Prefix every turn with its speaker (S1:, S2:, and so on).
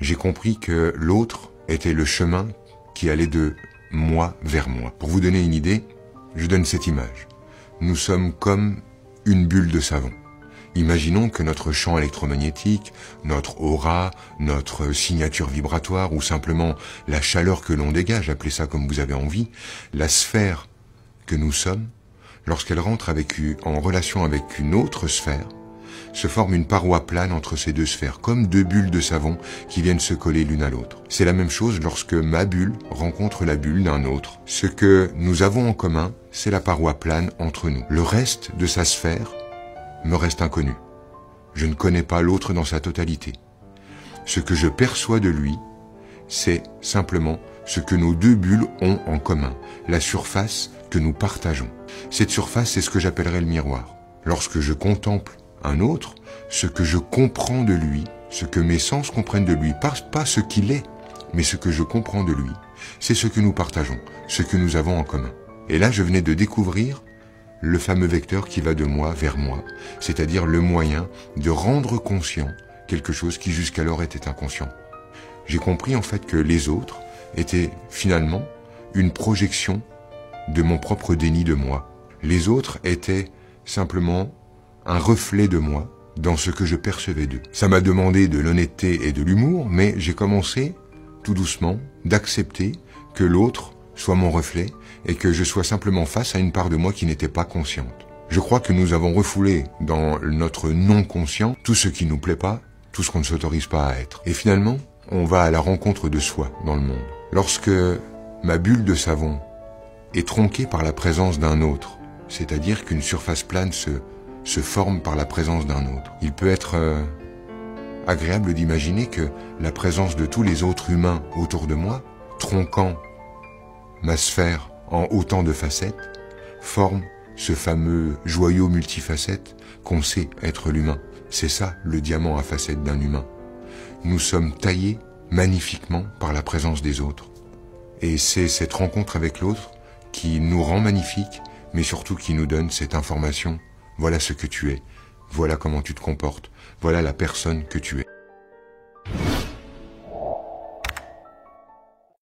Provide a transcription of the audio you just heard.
S1: j'ai compris que l'autre était le chemin qui allait de moi vers moi. Pour vous donner une idée, je donne cette image. Nous sommes comme une bulle de savon. Imaginons que notre champ électromagnétique, notre aura, notre signature vibratoire ou simplement la chaleur que l'on dégage, appelez ça comme vous avez envie, la sphère que nous sommes, lorsqu'elle rentre en relation avec une autre sphère, se forme une paroi plane entre ces deux sphères, comme deux bulles de savon qui viennent se coller l'une à l'autre. C'est la même chose lorsque ma bulle rencontre la bulle d'un autre. Ce que nous avons en commun, c'est la paroi plane entre nous. Le reste de sa sphère me reste inconnu. Je ne connais pas l'autre dans sa totalité. Ce que je perçois de lui, c'est simplement ce que nos deux bulles ont en commun, la surface que nous partageons. Cette surface, c'est ce que j'appellerais le miroir. Lorsque je contemple un autre, ce que je comprends de lui, ce que mes sens comprennent de lui, pas ce qu'il est, mais ce que je comprends de lui, c'est ce que nous partageons, ce que nous avons en commun. Et là, je venais de découvrir le fameux vecteur qui va de moi vers moi, c'est-à-dire le moyen de rendre conscient quelque chose qui jusqu'alors était inconscient. J'ai compris en fait que les autres étaient finalement une projection de mon propre déni de moi. Les autres étaient simplement un reflet de moi dans ce que je percevais d'eux. Ça m'a demandé de l'honnêteté et de l'humour, mais j'ai commencé, tout doucement, d'accepter que l'autre soit mon reflet et que je sois simplement face à une part de moi qui n'était pas consciente. Je crois que nous avons refoulé dans notre non-conscient tout ce qui nous plaît pas, tout ce qu'on ne s'autorise pas à être. Et finalement, on va à la rencontre de soi dans le monde. Lorsque ma bulle de savon est tronquée par la présence d'un autre, c'est-à-dire qu'une surface plane se forme par la présence d'un autre. Il peut être agréable d'imaginer que la présence de tous les autres humains autour de moi, tronquant ma sphère en autant de facettes, forme ce fameux joyau multifacette qu'on sait être l'humain. C'est ça le diamant à facettes d'un humain. Nous sommes taillés magnifiquement par la présence des autres. Et c'est cette rencontre avec l'autre qui nous rend magnifiques, mais surtout qui nous donne cette information. Voilà ce que tu es, voilà comment tu te comportes, voilà la personne que tu es.